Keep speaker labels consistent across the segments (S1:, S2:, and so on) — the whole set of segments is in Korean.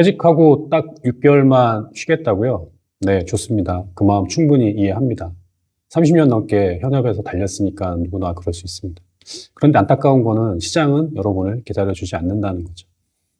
S1: 퇴직하고 딱 6개월만 쉬겠다고요? 네, 좋습니다. 그 마음 충분히 이해합니다. 30년 넘게 현업에서 달렸으니까 누구나 그럴 수 있습니다. 그런데 안타까운 거는 시장은 여러분을 기다려주지 않는다는 거죠.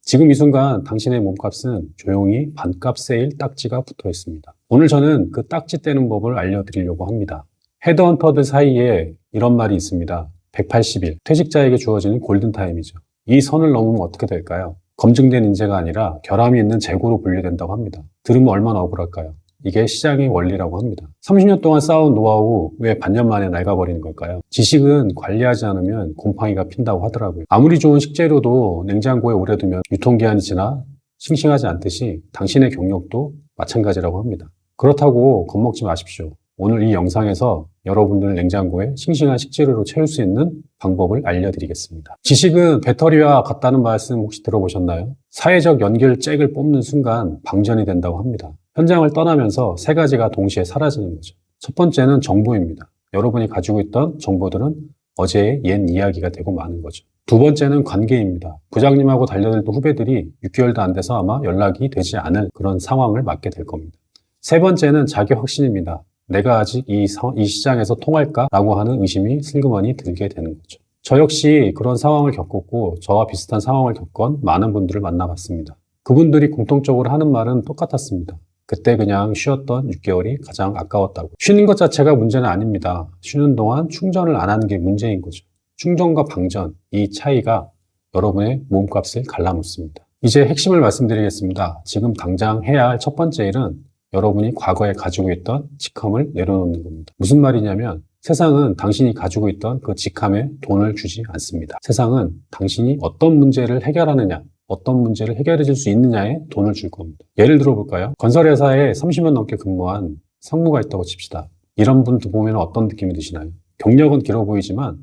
S1: 지금 이 순간 당신의 몸값은 조용히 반값 세일 딱지가 붙어 있습니다. 오늘 저는 그 딱지 떼는 법을 알려드리려고 합니다. 헤드헌터들 사이에 이런 말이 있습니다. 180일, 퇴직자에게 주어지는 골든타임이죠. 이 선을 넘으면 어떻게 될까요? 검증된 인재가 아니라 결함이 있는 재고로 분류된다고 합니다. 들으면 얼마나 억울할까요? 이게 시장의 원리라고 합니다. 30년 동안 쌓아온 노하우 왜 반년 만에 낡아버리는 걸까요? 지식은 관리하지 않으면 곰팡이가 핀다고 하더라고요. 아무리 좋은 식재료도 냉장고에 오래 두면 유통기한이 지나 싱싱하지 않듯이 당신의 경력도 마찬가지라고 합니다. 그렇다고 겁먹지 마십시오. 오늘 이 영상에서 여러분들 냉장고에 싱싱한 식재료로 채울 수 있는 방법을 알려드리겠습니다. 지식은 배터리와 같다는 말씀 혹시 들어보셨나요? 사회적 연결 잭을 뽑는 순간 방전이 된다고 합니다. 현장을 떠나면서 세 가지가 동시에 사라지는 거죠. 첫 번째는 정보입니다. 여러분이 가지고 있던 정보들은 어제의 옛 이야기가 되고 마는 거죠. 두 번째는 관계입니다. 부장님하고 달려들던 후배들이 6개월도 안 돼서 아마 연락이 되지 않을 그런 상황을 맞게 될 겁니다. 세 번째는 자기 확신입니다. 내가 아직 이 시장에서 통할까라고 하는 의심이 슬그머니 들게 되는 거죠. 저 역시 그런 상황을 겪었고 저와 비슷한 상황을 겪은 많은 분들을 만나봤습니다. 그분들이 공통적으로 하는 말은 똑같았습니다. 그때 그냥 쉬었던 6개월이 가장 아까웠다고. 쉬는 것 자체가 문제는 아닙니다. 쉬는 동안 충전을 안 하는 게 문제인 거죠. 충전과 방전, 이 차이가 여러분의 몸값을 갈라놓습니다. 이제 핵심을 말씀드리겠습니다. 지금 당장 해야 할 첫 번째 일은 여러분이 과거에 가지고 있던 직함을 내려놓는 겁니다. 무슨 말이냐면 세상은 당신이 가지고 있던 그 직함에 돈을 주지 않습니다. 세상은 당신이 어떤 문제를 해결하느냐, 어떤 문제를 해결해 줄 수 있느냐에 돈을 줄 겁니다. 예를 들어 볼까요? 건설회사에 30년 넘게 근무한 상무가 있다고 칩시다. 이런 분들 보면 어떤 느낌이 드시나요? 경력은 길어 보이지만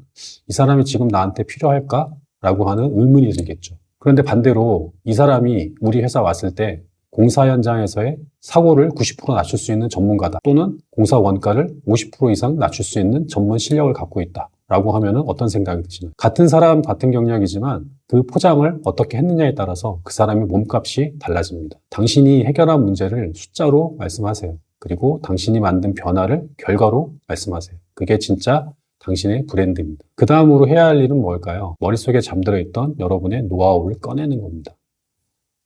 S1: 이 사람이 지금 나한테 필요할까? 라고 하는 의문이 들겠죠. 그런데 반대로 이 사람이 우리 회사 왔을 때 공사 현장에서의 사고를 90% 낮출 수 있는 전문가다. 또는 공사 원가를 50% 이상 낮출 수 있는 전문 실력을 갖고 있다. 라고 하면 어떤 생각이 드시나요? 같은 사람, 같은 경력이지만 그 포장을 어떻게 했느냐에 따라서 그 사람의 몸값이 달라집니다. 당신이 해결한 문제를 숫자로 말씀하세요. 그리고 당신이 만든 변화를 결과로 말씀하세요. 그게 진짜 당신의 브랜드입니다. 그 다음으로 해야 할 일은 뭘까요? 머릿속에 잠들어 있던 여러분의 노하우를 꺼내는 겁니다.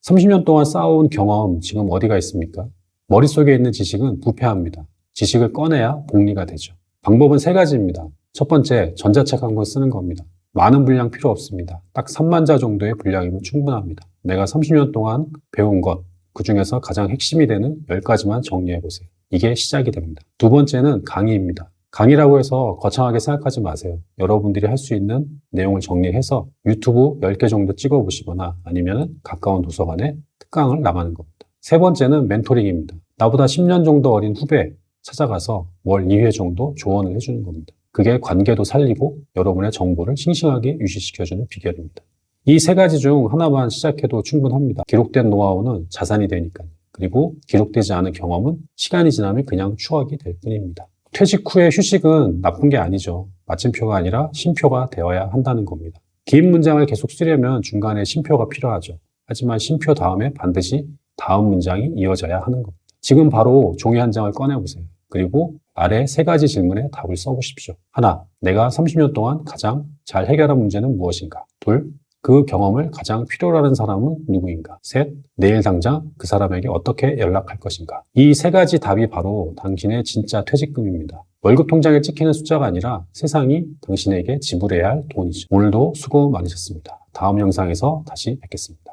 S1: 30년 동안 쌓아온 경험 지금 어디가 있습니까? 머릿속에 있는 지식은 부패합니다. 지식을 꺼내야 복리가 되죠. 방법은 세 가지입니다. 첫 번째, 전자책 한 권 쓰는 겁니다. 많은 분량 필요 없습니다. 딱 3만 자 정도의 분량이면 충분합니다. 내가 30년 동안 배운 것, 그 중에서 가장 핵심이 되는 10가지만 정리해 보세요. 이게 시작이 됩니다. 두 번째는 강의입니다. 강의라고 해서 거창하게 생각하지 마세요. 여러분들이 할 수 있는 내용을 정리해서 유튜브 10개 정도 찍어 보시거나 아니면 가까운 도서관에 특강을 나가는 겁니다. 세 번째는 멘토링입니다. 나보다 10년 정도 어린 후배 찾아가서 월 2회 정도 조언을 해주는 겁니다. 그게 관계도 살리고 여러분의 정보를 싱싱하게 유지시켜주는 비결입니다. 이 세 가지 중 하나만 시작해도 충분합니다. 기록된 노하우는 자산이 되니까요. 그리고 기록되지 않은 경험은 시간이 지나면 그냥 추억이 될 뿐입니다. 퇴직 후의 휴식은 나쁜 게 아니죠. 마침표가 아니라 쉼표가 되어야 한다는 겁니다. 긴 문장을 계속 쓰려면 중간에 쉼표가 필요하죠. 하지만 쉼표 다음에 반드시 다음 문장이 이어져야 하는 겁니다. 지금 바로 종이 한 장을 꺼내보세요. 그리고 아래 세 가지 질문에 답을 써보십시오. 하나, 내가 30년 동안 가장 잘 해결한 문제는 무엇인가? 둘, 그 경험을 가장 필요로 하는 사람은 누구인가? 셋, 내일 당장 그 사람에게 어떻게 연락할 것인가? 이 세 가지 답이 바로 당신의 진짜 퇴직금입니다. 월급 통장에 찍히는 숫자가 아니라 세상이 당신에게 지불해야 할 돈이죠. 오늘도 수고 많으셨습니다. 다음 영상에서 다시 뵙겠습니다.